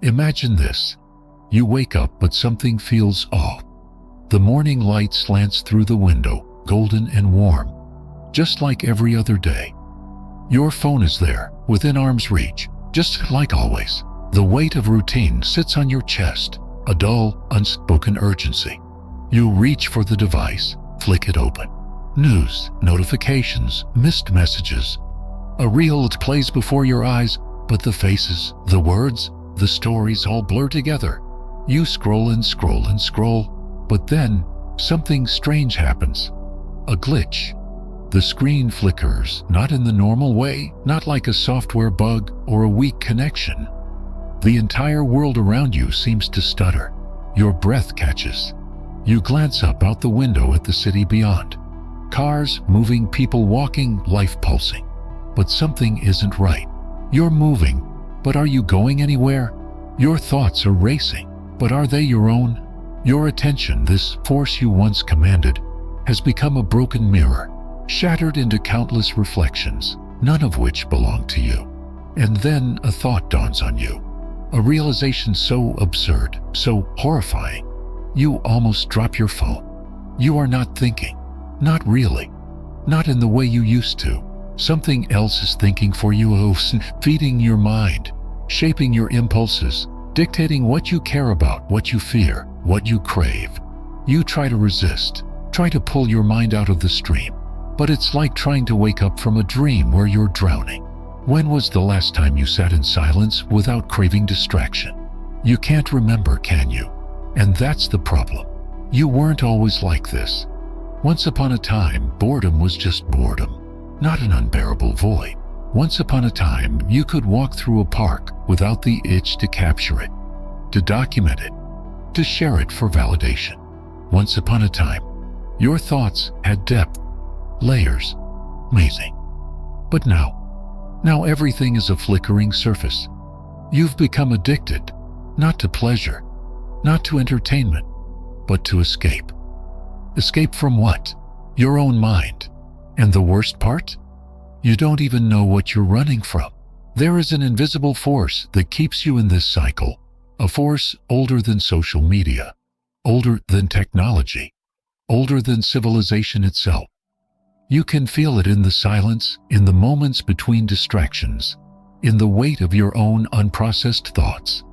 Imagine this. You wake up, but something feels off. The morning light slants through the window, golden and warm, just like every other day. Your phone is there, within arm's reach, just like always. The weight of routine sits on your chest, a dull, unspoken urgency. You reach for the device, flick it open. News, notifications, missed messages. A reel plays before your eyes, but the faces, the words, the stories all blur together. You scroll and scroll and scroll, but then something strange happens. A glitch. The screen flickers, not in the normal way, not like a software bug or a weak connection. The entire world around you seems to stutter. Your breath catches. You glance up out the window at the city beyond. Cars moving, people walking, life pulsing. But something isn't right. You're moving, but are you going anywhere? Your thoughts are racing, but are they your own? Your attention, this force you once commanded, has become a broken mirror, shattered into countless reflections, none of which belong to you. And then a thought dawns on you. A realization so absurd, so horrifying, you almost drop your phone. You are not thinking. Not really. Not in the way you used to. Something else is thinking for you, feeding your mind, shaping your impulses, dictating what you care about, what you fear, what you crave. You try to resist, try to pull your mind out of the stream, but it's like trying to wake up from a dream where you're drowning. When was the last time you sat in silence without craving distraction? You can't remember, can you? And that's the problem. You weren't always like this. Once upon a time, boredom was just boredom, not an unbearable void. Once upon a time, you could walk through a park without the itch to capture it, to document it, to share it for validation. Once upon a time, your thoughts had depth, layers, amazing. But now everything is a flickering surface. You've become addicted, not to pleasure, not to entertainment, but to escape. Escape from what? Your own mind. And the worst part? You don't even know what you're running from. There is an invisible force that keeps you in this cycle, a force older than social media, older than technology, older than civilization itself. You can feel it in the silence, in the moments between distractions, in the weight of your own unprocessed thoughts.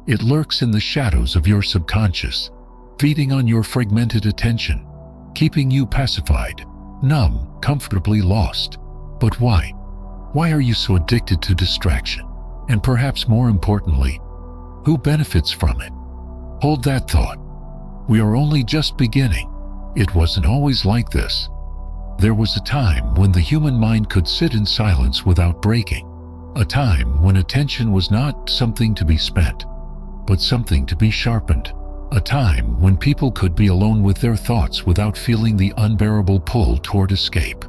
It lurks in the shadows of your subconscious, feeding on your fragmented attention, keeping you pacified, numb, comfortably lost. But why? Why are you so addicted to distraction? And perhaps more importantly, who benefits from it? Hold that thought. We are only just beginning. It wasn't always like this. There was a time when the human mind could sit in silence without breaking. A time when attention was not something to be spent, but something to be sharpened. A time when people could be alone with their thoughts without feeling the unbearable pull toward escape.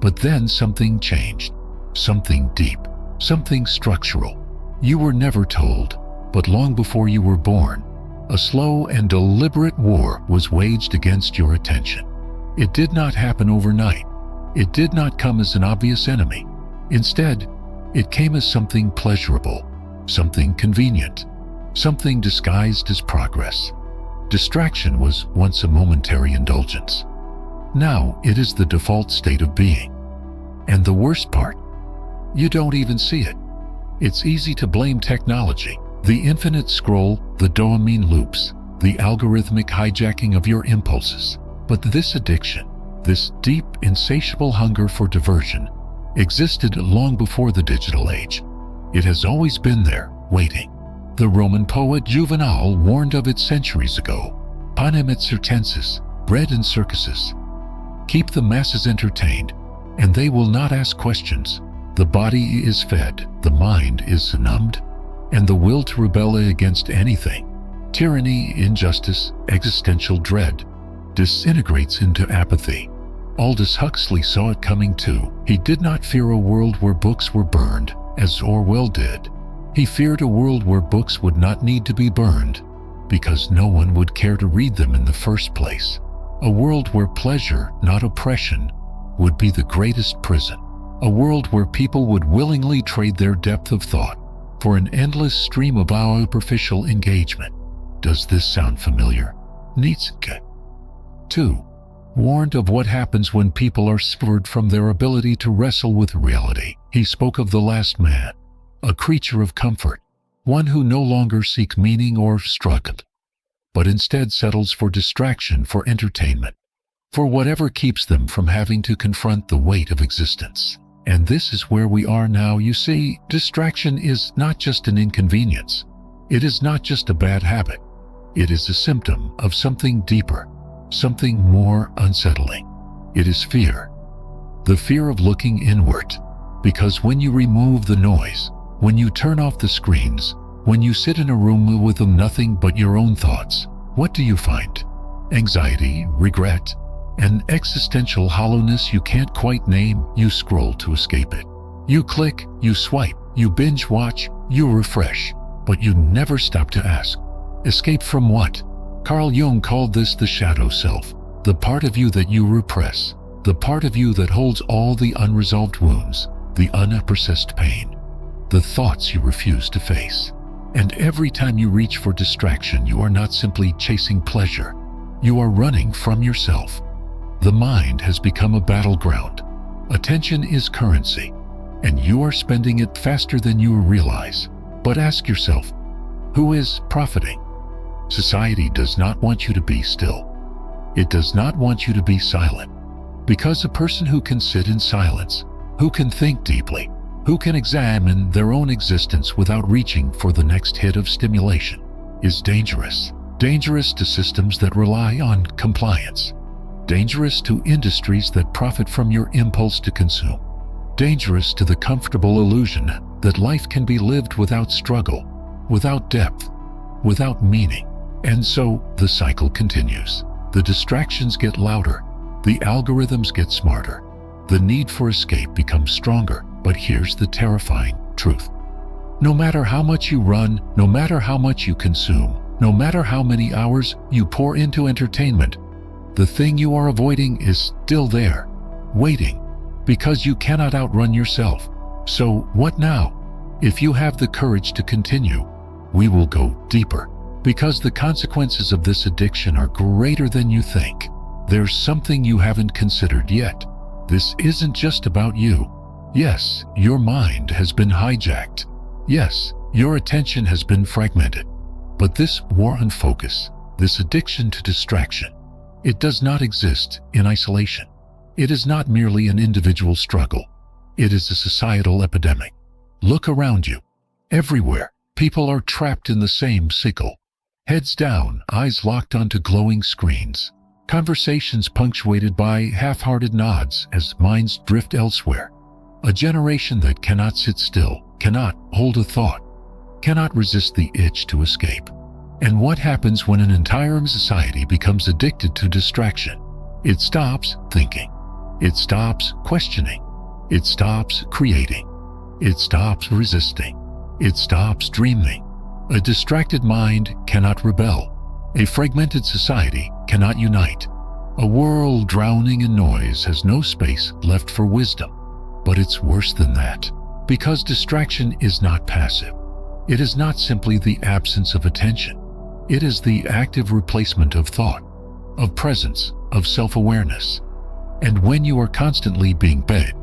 But then something changed. Something deep. Something structural. You were never told, but long before you were born, a slow and deliberate war was waged against your attention. It did not happen overnight. It did not come as an obvious enemy. Instead, it came as something pleasurable, something convenient, something disguised as progress. Distraction was once a momentary indulgence. Now it is the default state of being. And the worst part, you don't even see it. It's easy to blame technology, the infinite scroll, the dopamine loops, the algorithmic hijacking of your impulses. But this addiction, this deep, insatiable hunger for diversion, existed long before the digital age. It has always been there, waiting. The Roman poet Juvenal warned of it centuries ago. Panem et circenses, bread and circuses. Keep the masses entertained, and they will not ask questions. The body is fed, the mind is numbed, and the will to rebel against anything, tyranny, injustice, existential dread, disintegrates into apathy. Aldous Huxley saw it coming too. He did not fear a world where books were burned, as Orwell did. He feared a world where books would not need to be burned, because no one would care to read them in the first place. A world where pleasure, not oppression, would be the greatest prison. A world where people would willingly trade their depth of thought, for an endless stream of superficial engagement. Does this sound familiar? Nietzsche. 2. Warned of what happens when people are spurred from their ability to wrestle with reality. He spoke of the last man, a creature of comfort, one who no longer seeks meaning or struggle, but instead settles for distraction, for entertainment, for whatever keeps them from having to confront the weight of existence. And this is where we are now. You see, distraction is not just an inconvenience. It is not just a bad habit. It is a symptom of something deeper, something more unsettling. It is fear. The fear of looking inward. Because when you remove the noise, when you turn off the screens, when you sit in a room with nothing but your own thoughts, what do you find? Anxiety, regret, an existential hollowness you can't quite name. You scroll to escape it. You click, you swipe, you binge watch, you refresh, but you never stop to ask, escape from what? Carl Jung called this the shadow self, the part of you that you repress, the part of you that holds all the unresolved wounds, the unprocessed pain, the thoughts you refuse to face. And every time you reach for distraction, you are not simply chasing pleasure. You are running from yourself. The mind has become a battleground. Attention is currency, and you are spending it faster than you realize. But ask yourself, who is profiting? Society does not want you to be still. It does not want you to be silent. Because a person who can sit in silence, who can think deeply, who can examine their own existence without reaching for the next hit of stimulation, is dangerous. Dangerous to systems that rely on compliance. Dangerous to industries that profit from your impulse to consume. Dangerous to the comfortable illusion that life can be lived without struggle, without depth, without meaning. And so the cycle continues. The distractions get louder. The algorithms get smarter. The need for escape becomes stronger. But here's the terrifying truth. No matter how much you run, no matter how much you consume, no matter how many hours you pour into entertainment, the thing you are avoiding is still there, waiting, because you cannot outrun yourself. So what now? If you have the courage to continue, we will go deeper, because the consequences of this addiction are greater than you think. There's something you haven't considered yet. This isn't just about you. Yes, your mind has been hijacked. Yes, your attention has been fragmented. But this war on focus, this addiction to distraction, it does not exist in isolation. It is not merely an individual struggle. It is a societal epidemic. Look around you. Everywhere, people are trapped in the same cycle. Heads down, eyes locked onto glowing screens. Conversations punctuated by half-hearted nods as minds drift elsewhere. A generation that cannot sit still, cannot hold a thought, cannot resist the itch to escape. And what happens when an entire society becomes addicted to distraction? It stops thinking. It stops questioning. It stops creating. It stops resisting. It stops dreaming. A distracted mind cannot rebel. A fragmented society cannot unite. A world drowning in noise has no space left for wisdom. But it's worse than that, because distraction is not passive. It is not simply the absence of attention. It is the active replacement of thought, of presence, of self-awareness. And when you are constantly being fed,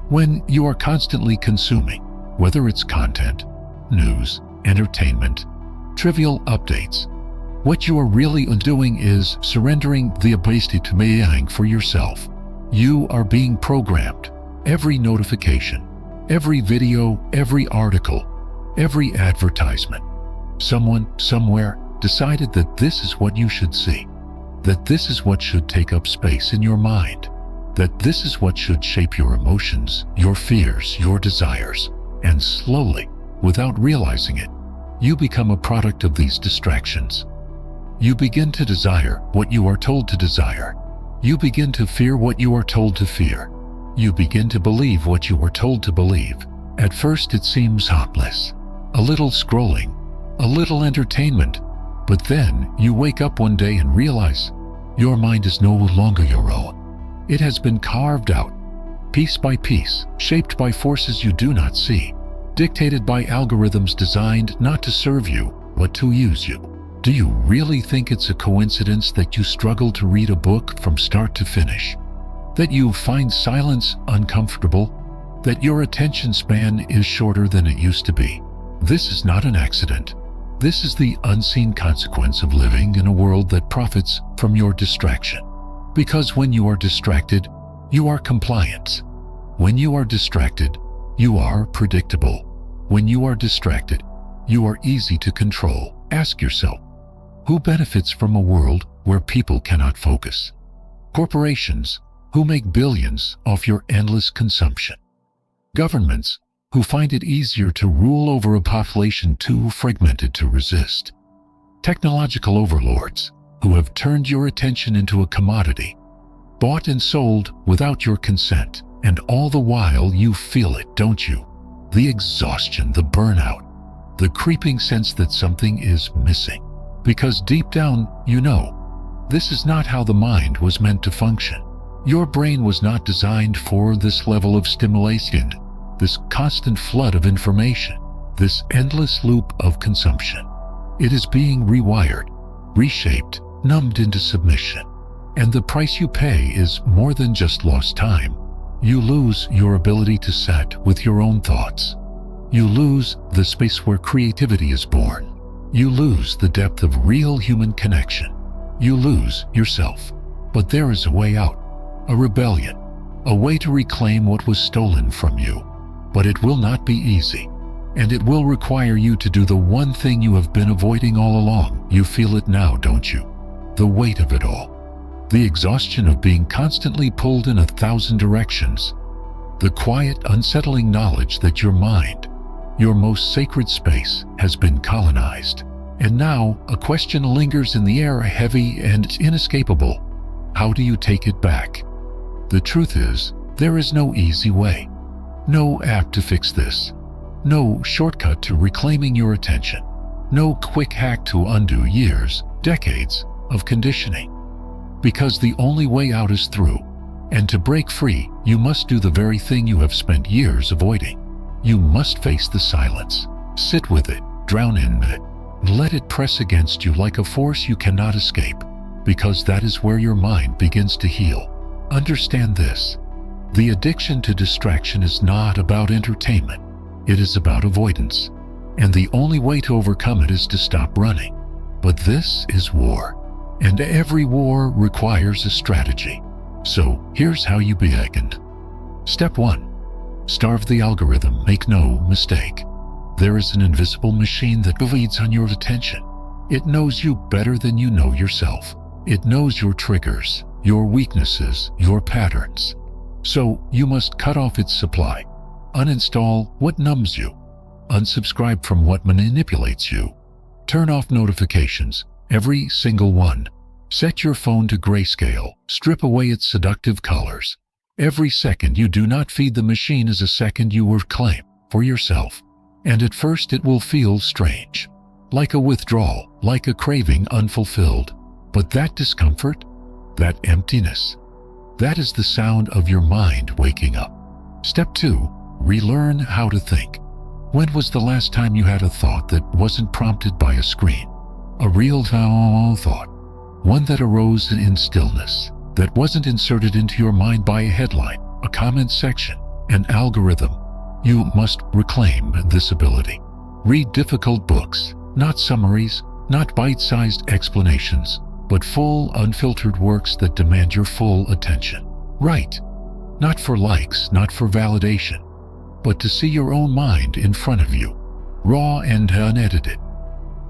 when you are constantly consuming, whether it's content, news, entertainment, trivial updates, what you are really doing is surrendering the ability to meaning for yourself. You are being programmed. Every notification, every video, every article, every advertisement. Someone, somewhere, decided that this is what you should see, that this is what should take up space in your mind, that this is what should shape your emotions, your fears, your desires. And slowly, without realizing it, you become a product of these distractions. You begin to desire what you are told to desire. You begin to fear what you are told to fear. You begin to believe what you were told to believe. At first it seems harmless. A little scrolling, a little entertainment. But then you wake up one day and realize your mind is no longer your own. It has been carved out, piece by piece, shaped by forces you do not see. dictated by algorithms designed not to serve you, but to use you. Do you really think it's a coincidence that you struggle to read a book from start to finish? That you find silence uncomfortable? That your attention span is shorter than it used to be? This is not an accident. This is the unseen consequence of living in a world that profits from your distraction. Because when you are distracted, you are compliant. When you are distracted, you are predictable. When you are distracted, you are easy to control. Ask yourself, who benefits from a world where people cannot focus? Corporations, who make billions off your endless consumption. Governments, who find it easier to rule over a population too fragmented to resist. Technological overlords, who have turned your attention into a commodity, bought and sold without your consent, and all the while you feel it, don't you? The exhaustion, the burnout, the creeping sense that something is missing. Because deep down, you know, this is not how the mind was meant to function. Your brain was not designed for this level of stimulation, this constant flood of information, this endless loop of consumption. It is being rewired, reshaped, numbed into submission. And the price you pay is more than just lost time. You lose your ability to sit with your own thoughts. You lose the space where creativity is born. You lose the depth of real human connection. You lose yourself. But there is a way out, a rebellion, a way to reclaim what was stolen from you. But it will not be easy, and it will require you to do the one thing you have been avoiding all along. You feel it now, don't you? The weight of it all. The exhaustion of being constantly pulled in 1,000 directions. The quiet, unsettling knowledge that your mind, your most sacred space, has been colonized. And now a question lingers in the air, heavy and inescapable. How do you take it back? The truth is, there is no easy way. No app to fix this. No shortcut to reclaiming your attention. No quick hack to undo years, decades of conditioning. Because the only way out is through. And to break free, you must do the very thing you have spent years avoiding. You must face the silence. Sit with it, drown in it. Let it press against you like a force you cannot escape. Because that is where your mind begins to heal. Understand this. The addiction to distraction is not about entertainment. It is about avoidance. And the only way to overcome it is to stop running. But this is war. And every war requires a strategy. So here's how you begin. Step 1. Starve the algorithm. Make no mistake. There is an invisible machine that feeds on your attention. It knows you better than you know yourself. It knows your triggers, your weaknesses, your patterns. So you must cut off its supply. Uninstall what numbs you. Unsubscribe from what manipulates you. Turn off notifications, every single one. Set your phone to grayscale. Strip away its seductive colors. Every second you do not feed the machine is a second you reclaim for yourself. And at first it will feel strange. Like a withdrawal, like a craving unfulfilled. But that discomfort, that emptiness, that is the sound of your mind waking up. Step 2. Relearn how to think. When was the last time you had a thought that wasn't prompted by a screen? A real thought. One that arose in stillness, that wasn't inserted into your mind by a headline, a comment section, an algorithm. You must reclaim this ability. Read difficult books, not summaries, not bite-sized explanations, but full, unfiltered works that demand your full attention. Write, not for likes, not for validation, but to see your own mind in front of you, raw and unedited.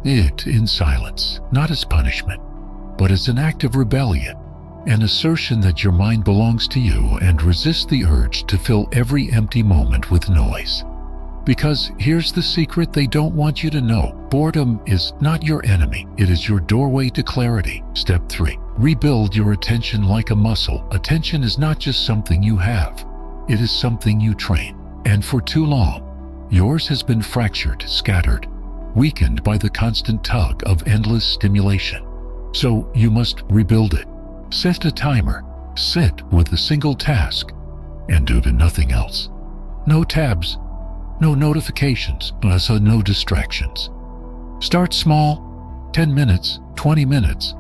It in silence, not as punishment, but as an act of rebellion, an assertion that your mind belongs to you, and resist the urge to fill every empty moment with noise. Because here's the secret they don't want you to know. Boredom is not your enemy. It is your doorway to clarity. Step 3. Rebuild your attention like a muscle. Attention is not just something you have. It is something you train. And for too long, yours has been fractured, scattered, weakened by the constant tug of endless stimulation. So you must rebuild it. Set a timer. Sit with a single task and do nothing else. No tabs, No notifications, so no distractions. Start small, 10 minutes, 20 minutes.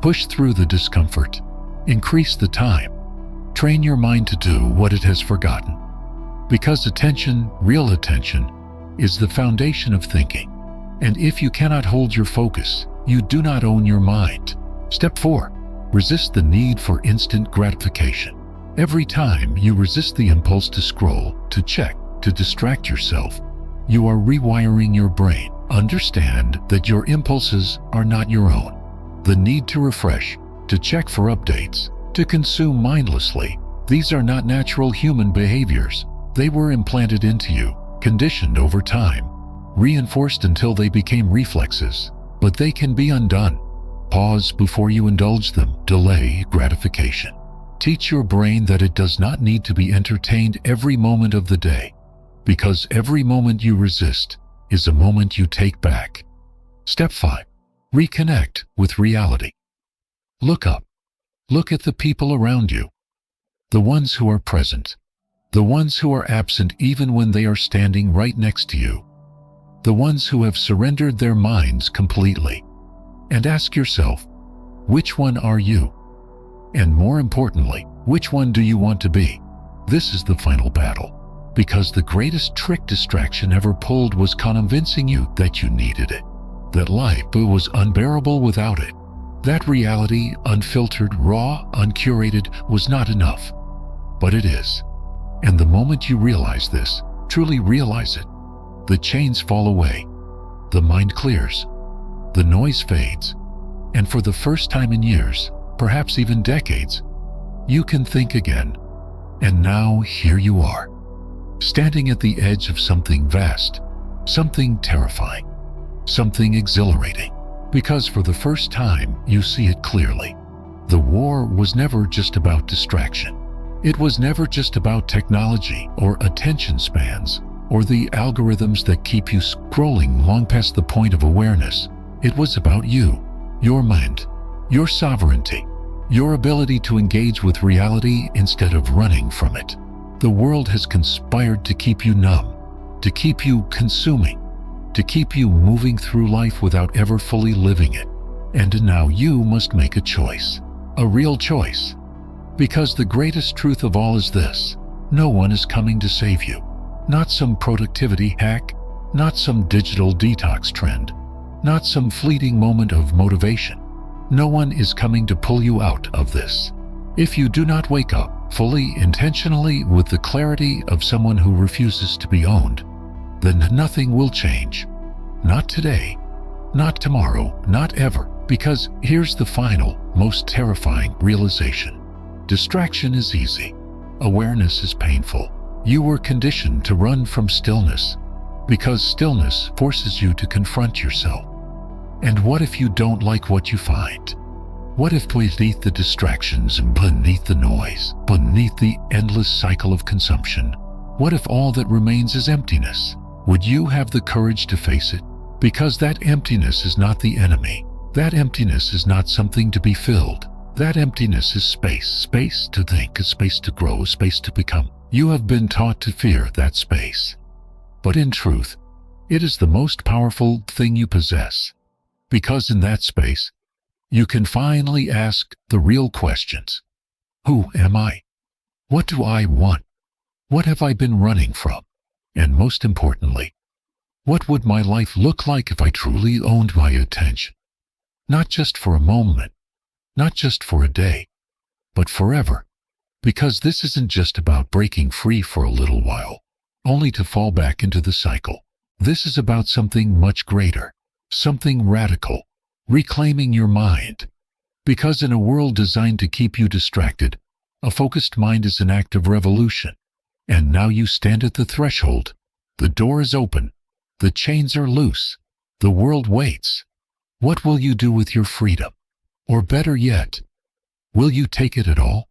Push through the discomfort. Increase the time. Train your mind to do what it has forgotten. Because attention, real attention, is the foundation of thinking. And if you cannot hold your focus, you do not own your mind. Step 4. Resist the need for instant gratification. Every time you resist the impulse to scroll, to check, to distract yourself, you are rewiring your brain. Understand that your impulses are not your own. The need to refresh, to check for updates, to consume mindlessly, these are not natural human behaviors. They were implanted into you, conditioned over time, reinforced until they became reflexes, but they can be undone. Pause before you indulge them. Delay gratification. Teach your brain that it does not need to be entertained every moment of the day, because every moment you resist is a moment you take back. Step 5. Reconnect with reality. Look up. Look at the people around you. The ones who are present. The ones who are absent even when they are standing right next to you. The ones who have surrendered their minds completely. And ask yourself, which one are you? And more importantly, which one do you want to be? This is the final battle. Because the greatest trick distraction ever pulled was convincing you that you needed it, that life was unbearable without it, that reality, unfiltered, raw, uncurated, was not enough. But it is. And the moment you realize this, truly realize it, the chains fall away, the mind clears, the noise fades, and for the first time in years, perhaps even decades, you can think again. And now here you are, standing at the edge of something vast, something terrifying, something exhilarating, because for the first time you see it clearly. The war was never just about distraction. It was never just about technology or attention spans or the algorithms that keep you scrolling long past the point of awareness. It was about you, your mind, your sovereignty, your ability to engage with reality instead of running from it. The world has conspired to keep you numb, to keep you consuming, to keep you moving through life without ever fully living it. And now you must make a choice, a real choice. Because the greatest truth of all is this: no one is coming to save you. Not some productivity hack, not some digital detox trend, not some fleeting moment of motivation. No one is coming to pull you out of this. If you do not wake up fully, intentionally, with the clarity of someone who refuses to be owned, then nothing will change. Not today, not tomorrow, not ever. Because here's the final, most terrifying realization. Distraction is easy. Awareness is painful. You were conditioned to run from stillness, because stillness forces you to confront yourself. And what if you don't like what you find? What if beneath the distractions and beneath the noise, beneath the endless cycle of consumption, what if all that remains is emptiness? Would you have the courage to face it? Because that emptiness is not the enemy. That emptiness is not something to be filled. That emptiness is space, space to think, a space to grow, a space to become. You have been taught to fear that space. But in truth, it is the most powerful thing you possess. Because in that space, you can finally ask the real questions. Who am I? What do I want? What have I been running from? And most importantly, what would my life look like if I truly owned my attention? Not just for a moment, not just for a day, but forever. Because this isn't just about breaking free for a little while, only to fall back into the cycle. This is about something much greater, something radical, reclaiming your mind. Because in a world designed to keep you distracted, a focused mind is an act of revolution. And now you stand at the threshold. The door is open. The chains are loose. The world waits. What will you do with your freedom? Or better yet, will you take it at all?